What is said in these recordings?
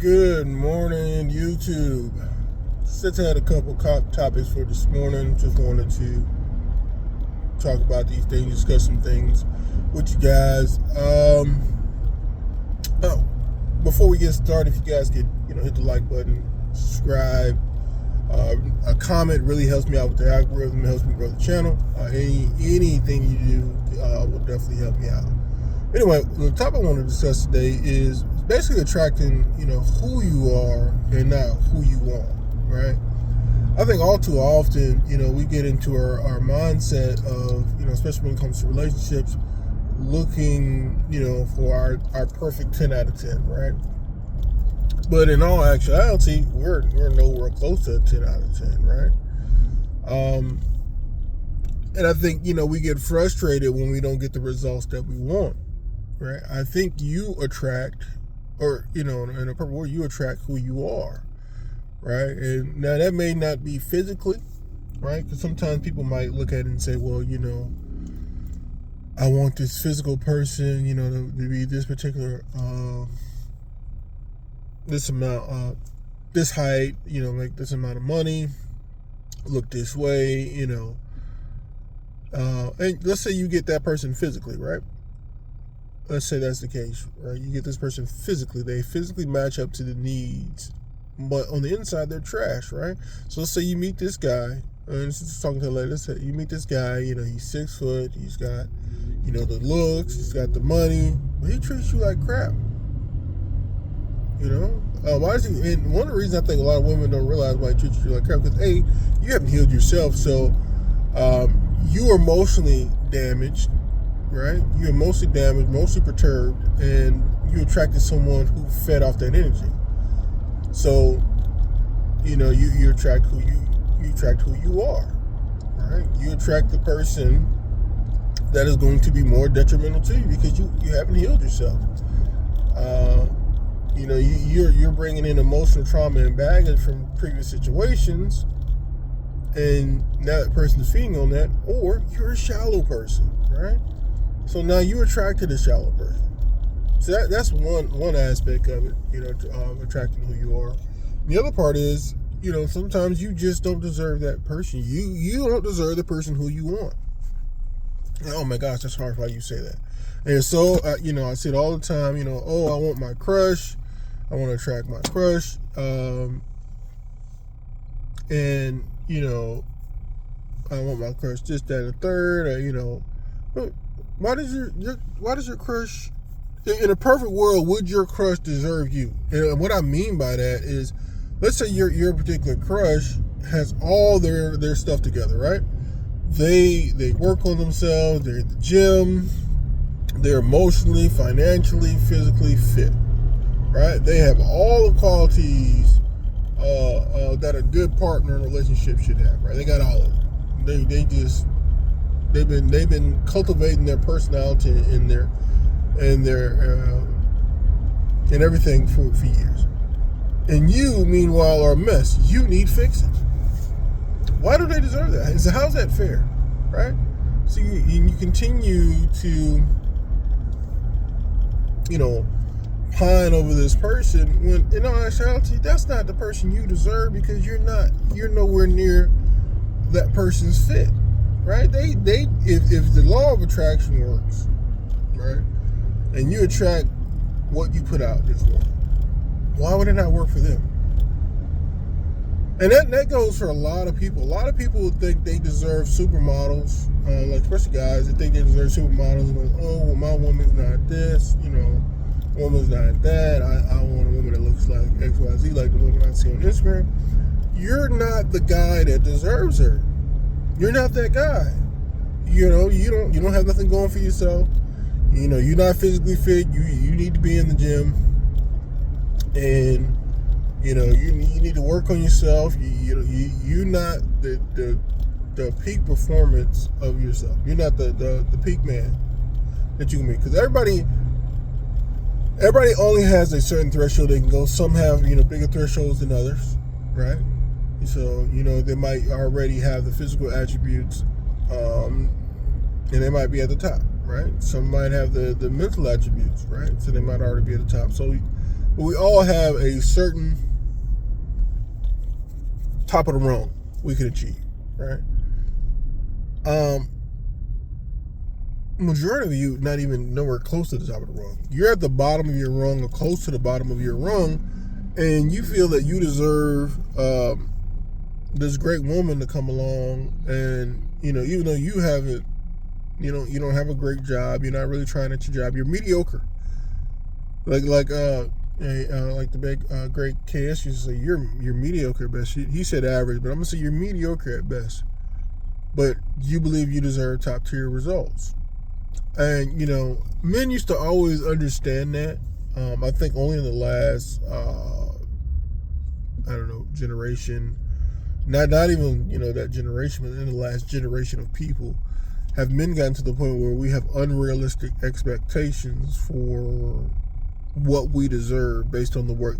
Good morning, YouTube. Since I had a couple topics for this morning, just wanted to talk about these things, discuss some things with you guys. Oh, before we get started, if you guys could, hit the like button, subscribe. A comment really helps me out with the algorithm. It helps me grow the channel. Anything you do will definitely help me out. Anyway, the topic I want to discuss today is basically attracting, who you are and not who you want, right? I think all too often, we get into our mindset of, especially when it comes to relationships, looking, for our perfect 10 out of 10, right? But in all actuality, we're nowhere close to a 10 out of 10, right? And I think, we get frustrated when we don't get the results that we want, right? I think you attract, or, in a perfect word, you attract who you are, right? And now that may not be physically, right? Because sometimes people might look at it and say, well, I want this physical person, to be this particular, this amount, this height, make this amount of money, look this way, and let's say you get that person physically, right? Let's say that's the case, right? You get this person physically, they physically match up to the needs, but on the inside they're trash, right? So let's say you meet this guy, and this is talking to a lady, let's say you meet this guy, he's 6 foot, he's got, the looks, he's got the money, but he treats you like crap. Why is he? And one of the reasons I think a lot of women don't realize why he treats you like crap, because A, you haven't healed yourself, so you're emotionally damaged, right? You're emotionally damaged, mostly perturbed, and you attracted someone who fed off that energy. So, you attract who you are, right? You attract the person that is going to be more detrimental to you because you haven't healed yourself. You're bringing in emotional trauma and baggage from previous situations, and now that person is feeding on that, or you're a shallow person, right? So now you attracted a shallow person. So that's one aspect of it, attracting who you are. The other part is, sometimes you just don't deserve that person. You don't deserve the person who you want. Oh my gosh, that's hard how you say that. And so, I say it all the time, I want my crush. I want to attract my crush. And, I want my crush this, that, and the third, but why does your crush, in a perfect world, would your crush deserve you? And what I mean by that is, let's say your particular crush has all their stuff together, right? They work on themselves, they're at the gym, they're emotionally, financially, physically fit, right? They have all the qualities that a good partner in a relationship should have, right? They got all of it. They've been cultivating their personality and their and everything for years. And you, meanwhile, are a mess. You need fixing. Why do they deserve that? So how's that fair, right? So you continue to, pine over this person when in all actuality that's not the person you deserve, because you're nowhere near that person's fit, right? If the law of attraction works, right, and you attract what you put out this morning, why would it not work for them? And that goes for a lot of people. A lot of people think they deserve supermodels, like especially guys that think they deserve supermodels. And well, my woman's not this, woman's not that. I want a woman that looks like XYZ, like the woman I see on Instagram. You're not the guy that deserves her. You're not that guy. You don't have nothing going for yourself. You're not physically fit. You need to be in the gym, and you need to work on yourself. You're not the peak performance of yourself. You're not the peak man that you can be, because everybody only has a certain threshold they can go. Some have bigger thresholds than others, right? So they might already have the physical attributes, and they might be at the top, right? Some might have the mental attributes, right? So they might already be at the top. So But we all have a certain top of the rung we can achieve, right? Majority of you not even nowhere close to the top of the rung. You're at the bottom of your rung or close to the bottom of your rung, and you feel that you deserve this great woman to come along, and even though you haven't, you don't have a great job, you're not really trying at your job, you're mediocre. Like the big great KS used to say, you're mediocre at best. He said average, but I'm gonna say you're mediocre at best. But you believe you deserve top tier results, and men used to always understand that. I think only in the last generation. Not even that generation, but in the last generation of people, have men gotten to the point where we have unrealistic expectations for what we deserve based on the work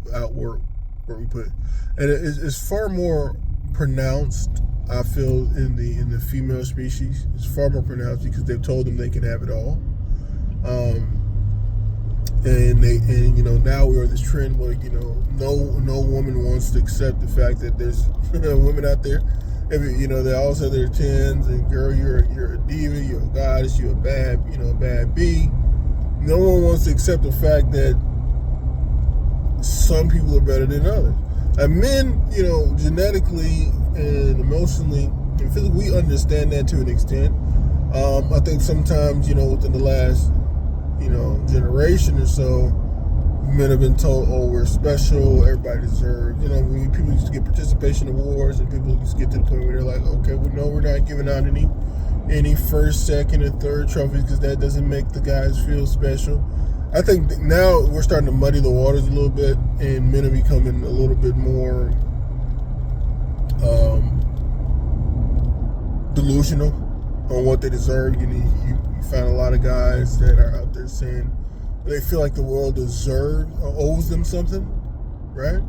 we put, and it's far more pronounced. I feel in the female species, it's far more pronounced because they've told them they can have it all, and now we're in this trend where no woman wants to accept the fact that there's women out there. They all say they're 10s, and girl, you're a diva, you're a goddess, you're a bad bee. No one wants to accept the fact that some people are better than others. And men, genetically and emotionally and physically, we understand that to an extent. I think sometimes, within the last, generation or so, men have been told, oh, we're special, everybody deserves, when people used to get participation awards, and people used to get to the point where they're like, okay, well, no, we're not giving out any first, second, and third trophies because that doesn't make the guys feel special. I think now we're starting to muddy the waters a little bit, and men are becoming a little bit more delusional on what they deserve. You find a lot of guys that are out there saying they feel like the world deserves or owes them something, right?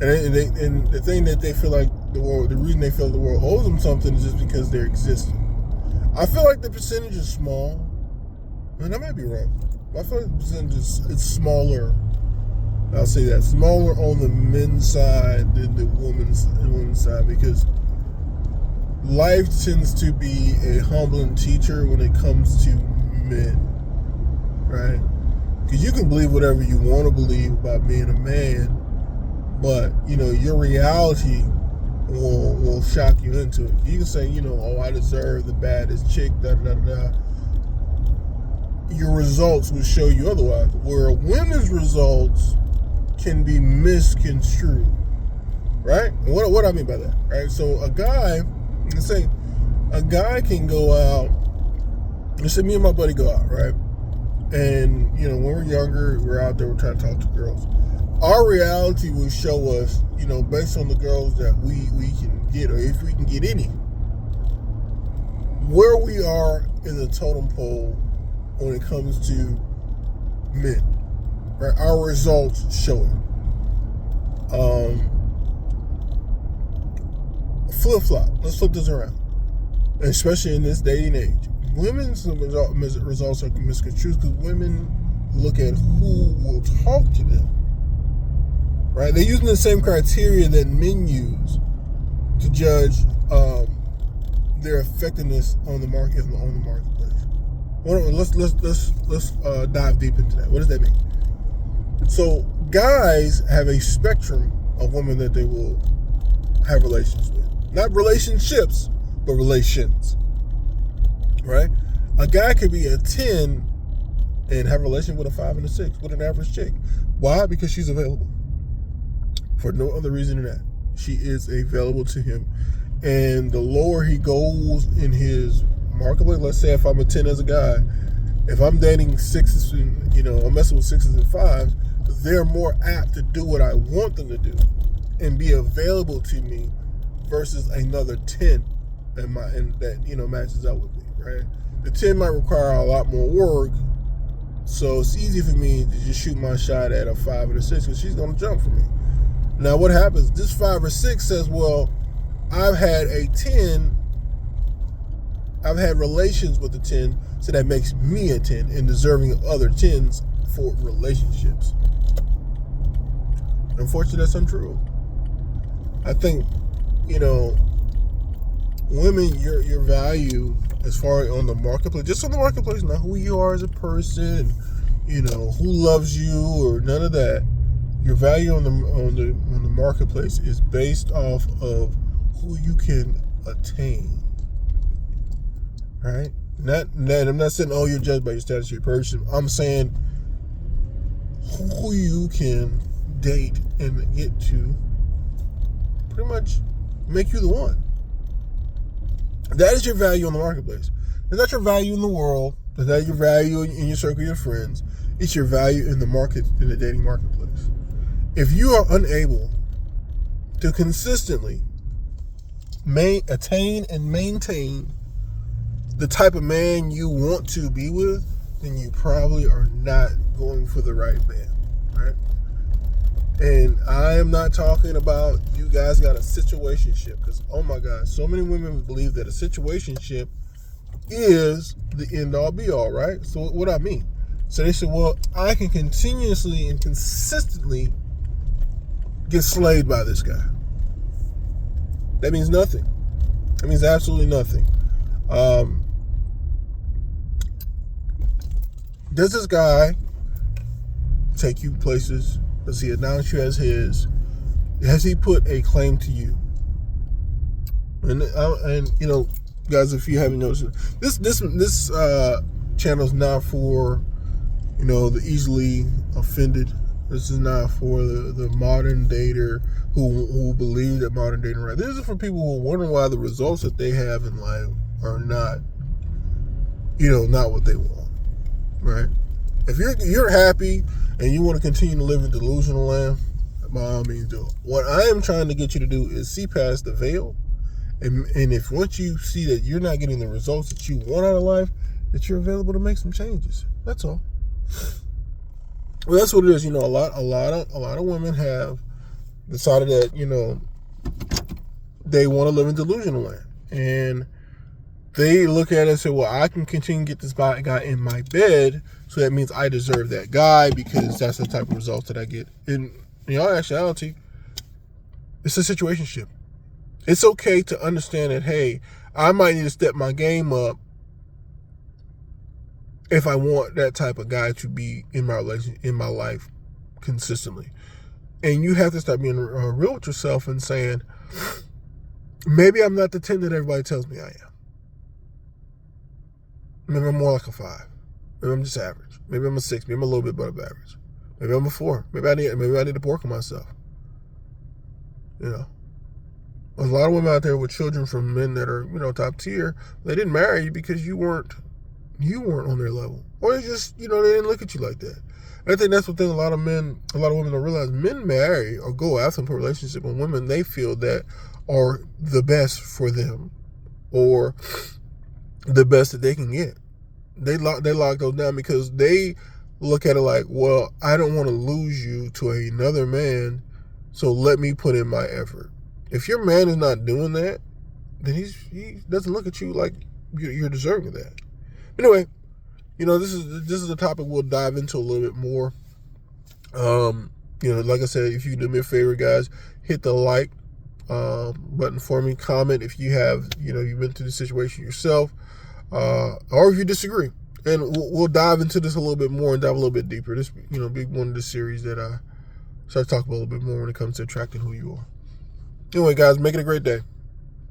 And the thing that they feel like the reason they feel the world owes them something is just because they're existing. I feel like the percentage is small, and I might be wrong. I feel like the percentage it's smaller. I'll say that, smaller on the men's side than the women's side, because life tends to be a humbling teacher when it comes to men, right? Because you can believe whatever you want to believe about being a man, but your reality will shock you into it. You can say, oh, I deserve the baddest chick, da da da. Your results will show you otherwise. Where women's results can be misconstrued, right? And what I mean by that, right? So a guy can go out. Let's say me and my buddy go out, right? And when we're younger, we're out there, we're trying to talk to girls. Our reality will show us, based on the girls that we can get, or if we can get any, where we are in the totem pole when it comes to men, right? Our results show it. Flip-flop. Let's flip this around. Especially in this day and age. Women's results are misconstrued because women look at who will talk to them, right? They're using the same criteria that men use to judge their effectiveness on the market, on the marketplace. Let's dive deep into that. What does that mean? So guys have a spectrum of women that they will have relations with. Not relationships, but relations. Right? A guy could be a 10 and have a relation with a 5 and a 6 with an average chick. Why? Because she's available. For no other reason than that. She is available to him. And the lower he goes in his marketplace, let's say if I'm a 10 as a guy, if I'm dating 6s and, I'm messing with 6s and 5s, they're more apt to do what I want them to do and be available to me versus another 10 that matches up with me, right? The 10 might require a lot more work, so it's easy for me to just shoot my shot at a 5 and a 6 because she's going to jump for me. Now what happens? This 5 or 6 says, well, I've had relations with a 10, so that makes me a 10 and deserving of other 10s for relationships. Unfortunately, that's untrue. I think, women, your value as far as on the marketplace, just on the marketplace, not who you are as a person, who loves you or none of that. Your value on the marketplace is based off of who you can attain, right? I'm not saying, oh, you're judged by your status, your person. I'm saying who you can date and get to pretty much make you the one. That is your value on the marketplace. It's not your value in the world. It's not your value in your circle of your friends. It's your value in the market, in the dating marketplace. If you are unable to consistently attain and maintain the type of man you want to be with, then you probably are not going for the right man, right? And I am not talking about you guys got a situationship, because, oh my God, so many women believe that a situationship is the end-all be-all, right? So what I mean? So they say, well, I can continuously and consistently get slayed by this guy. That means nothing. That means absolutely nothing. Does this guy take you places? Does he announce you as his? Has he put a claim to you? And guys, if you haven't noticed, this channel is not for the easily offended. This is not for the modern dater who believe that modern dating right. This is for people who wonder why the results that they have in life are not, not what they want, right? If you're happy and you want to continue to live in delusional land, by all means do it. What I am trying to get you to do is see past the veil, and if once you see that you're not getting the results that you want out of life, that you're available to make some changes. That's all. Well, that's what it is. A lot of women have decided that they want to live in delusional land, and they look at it and say, well, I can continue to get this guy in my bed, so that means I deserve that guy because that's the type of results that I get. In actuality, it's a situationship. It's okay to understand that, hey, I might need to step my game up if I want that type of guy to be in my life consistently. And you have to start being real with yourself and saying, maybe I'm not the 10 that everybody tells me I am. Maybe I'm more like a 5. Maybe I'm just average. Maybe I'm a 6. Maybe I'm a little bit above average. Maybe I'm a 4. Maybe I need to work on myself. There's a lot of women out there with children from men that are, top tier. They didn't marry you because you weren't on their level. Or they just, they didn't look at you like that. And I think that's the thing a lot of women don't realize. Men marry or go after a relationship with women they feel that are the best for them or the best that they can get. They lock those down because they look at it like, well, I don't want to lose you to another man, so let me put in my effort. If your man is not doing that, then he doesn't look at you like you're deserving of that. Anyway, this is a topic we'll dive into a little bit more. Like I said, if you can do me a favor, guys, hit the like button for me. Comment if you have, you've been through the situation yourself, or if you disagree. And we'll dive into this a little bit more and dive a little bit deeper. This, be one of the series that I start talking about a little bit more when it comes to attracting who you are. Anyway, guys, make it a great day.